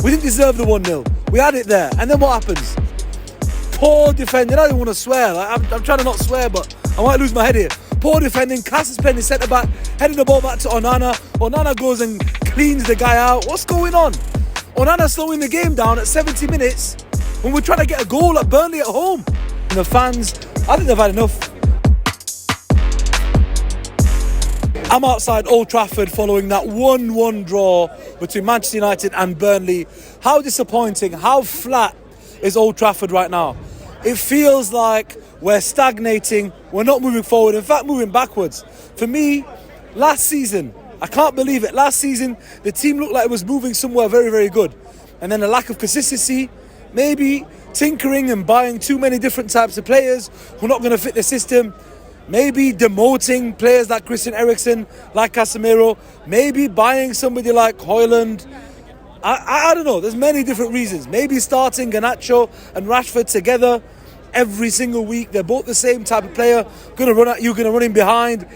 We didn't deserve the 1-0. We had it there. And then what happens? Poor defending. I don't even want to swear. I'm trying to not swear, but I might lose my head here. Poor defending. Cass is playing the centre-back, heading the ball back to Onana. Onana goes and cleans the guy out. What's going on? Onana slowing the game down at 70 minutes when we're trying to get a goal at Burnley at home. And the fans, I think they've had enough. I'm outside Old Trafford following that 1-1 draw between Manchester United and Burnley. How disappointing, how flat is Old Trafford right now? It feels like we're stagnating, we're not moving forward, in fact moving backwards. For me, last season, I can't believe it, last season the team looked like it was moving somewhere very, very good. And then a lack of consistency, maybe tinkering and buying too many different types of players who are not going to fit the system. Maybe demoting players like Christian Eriksen, like Casemiro. Maybe buying somebody like Højlund. I don't know. There's many different reasons. Maybe starting Garnacho and Rashford together every single week. They're both the same type of player. Going to run at you, going to run in behind.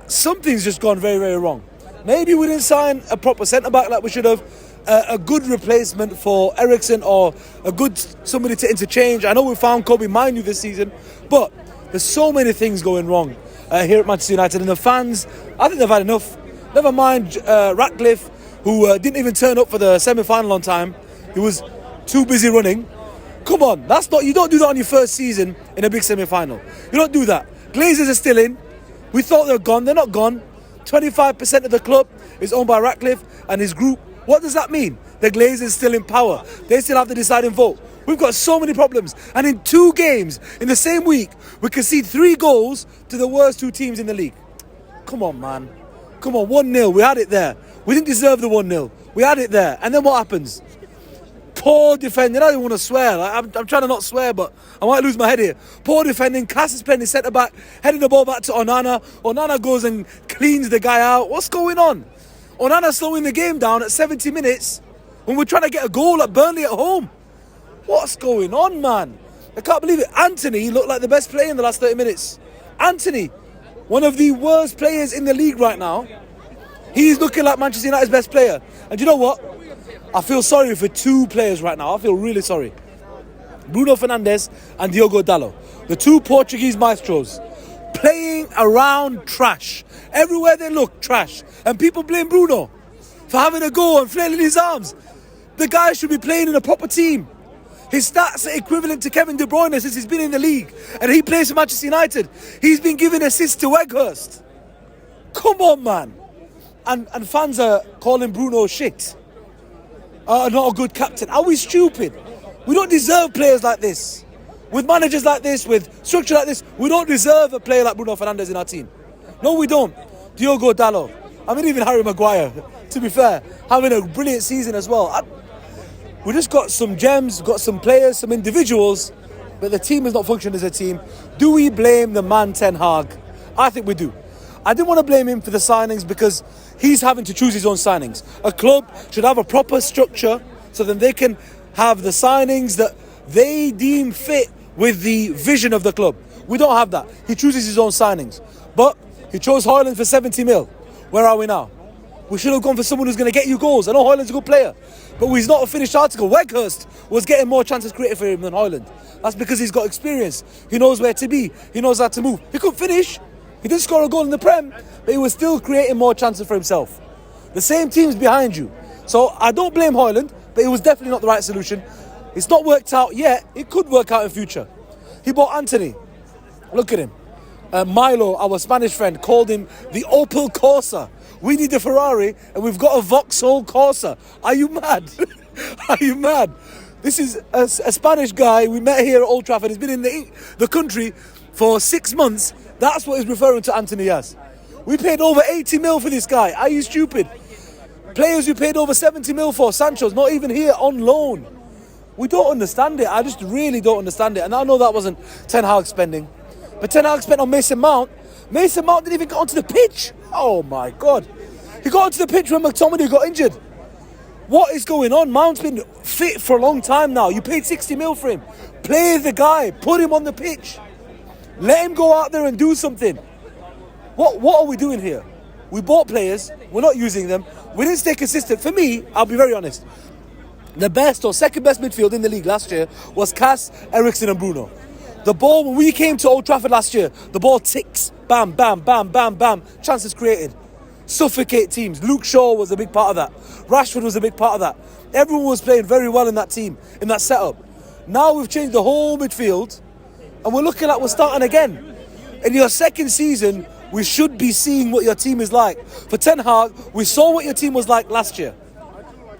Something's just gone very, very wrong. Maybe we didn't sign a proper centre-back like we should have. A good replacement for Eriksen or a good somebody to interchange. I know we found Kobe Mainoo this season, but there's so many things going wrong here at Manchester United, and the fans, I think they've had enough. Never mind Ratcliffe, who didn't even turn up for the semi-final on time. He was too busy running. Come on, you don't do that on your first season in a big semi-final. You don't do that. Glazers are still in. We thought they were gone. They're not gone. 25% of the club is owned by Ratcliffe and his group. What does that mean? The Glazers still in power. They still have the deciding vote. We've got so many problems. And in 2 games, in the same week, we concede 3 goals to the worst 2 teams in the league. Come on, man. Come on, 1-0. We had it there. We didn't deserve the 1-0. We had it there. And then what happens? Poor defending. I don't even want to swear. I'm trying to not swear, but I might lose my head here. Poor defending. Cass is playing the centre-back, heading the ball back to Onana. Onana goes and cleans the guy out. What's going on? Onana slowing the game down at 70 minutes when we're trying to get a goal at Burnley at home. What's going on, man? I can't believe it. Antony looked like the best player in the last 30 minutes. Antony, one of the worst players in the league right now. He's looking like Manchester United's best player. And you know what? I feel sorry for 2 players right now. I feel really sorry. Bruno Fernandes and Diogo Dalot. The 2 Portuguese maestros. Playing around trash. Everywhere they look, trash. And people blame Bruno for having a go and flailing his arms. The guy should be playing in a proper team. His stats are equivalent to Kevin De Bruyne since he's been in the league. And he plays for Manchester United. He's been giving assists to Weghorst. Come on, man. And fans are calling Bruno shit. Not a good captain. Are we stupid? We don't deserve players like this. With managers like this, with structure like this, we don't deserve a player like Bruno Fernandes in our team. No, we don't. Diogo Dalot. I mean, even Harry Maguire, to be fair, having a brilliant season as well. We just got some gems, got some players, some individuals, but the team has not functioned as a team. Do we blame the man Ten Hag? I think we do. I didn't want to blame him for the signings because he's having to choose his own signings. A club should have a proper structure so that they can have the signings that they deem fit with the vision of the club. We don't have that. He chooses his own signings. But he chose Højlund for 70 mil. Where are we now? We should have gone for someone who's going to get you goals. I know Højlund's a good player, but he's not a finished article. Weghorst was getting more chances created for him than Højlund. That's because he's got experience. He knows where to be. He knows how to move. He couldn't finish. He didn't score a goal in the Prem, but he was still creating more chances for himself. The same team's behind you. So I don't blame Højlund, but it was definitely not the right solution. It's not worked out yet. It could work out in future. He bought Antony. Look at him. Milo, our Spanish friend, called him the Opel Corsa. We need a Ferrari and we've got a Vauxhall Corsa. Are you mad? Are you mad? This is a Spanish guy we met here at Old Trafford. He's been in the country for 6 months. That's what he's referring to Antony as. We paid over 80 mil for this guy. Are you stupid? Players we paid over 70 mil for. Sancho's not even here, on loan. We don't understand it. I just really don't understand it. And I know that wasn't Ten Hag spending. But Ten Hag spent on Mason Mount. Mason Mount didn't even get onto the pitch. Oh my God. He got onto the pitch when McTominay got injured. What is going on? Mount's been fit for a long time now. You paid 60 mil for him. Play the guy. Put him on the pitch. Let him go out there and do something. What are we doing here? We bought players. We're not using them. We didn't stay consistent. For me, I'll be very honest. The best or second best midfield in the league last year was Cass, Eriksen and Bruno. The ball, when we came to Old Trafford last year, the ball ticks. Bam, bam, bam, bam, bam. Chances created. Suffocate teams. Luke Shaw was a big part of that. Rashford was a big part of that. Everyone was playing very well in that team, in that setup. Now we've changed the whole midfield and we're looking like we're starting again. In your second season, we should be seeing what your team is like. For Ten Hag, we saw what your team was like last year.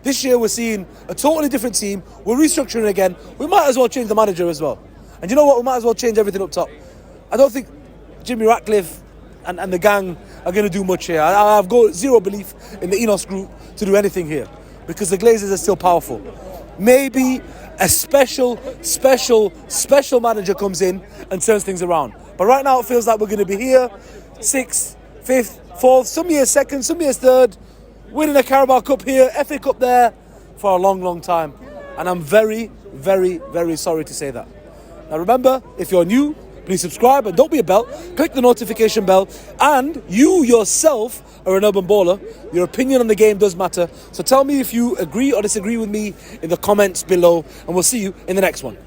This year we're seeing a totally different team. We're restructuring again. We might as well change the manager as well. And you know what? We might as well change everything up top. I don't think Jimmy Ratcliffe and the gang are going to do much here. I've got zero belief in the Enos group to do anything here because the Glazers are still powerful. Maybe a special manager comes in and turns things around. But right now it feels like we're going to be here, 6th, 5th, 4th, some years 2nd, some years 3rd, winning a Carabao Cup here, FA Cup there for a long time. And I'm very sorry to say that. Now remember, if you're new, please subscribe and don't be a bell. Click the notification bell. And you yourself are an urban baller. Your opinion on the game does matter. So tell me if you agree or disagree with me in the comments below. And we'll see you in the next one.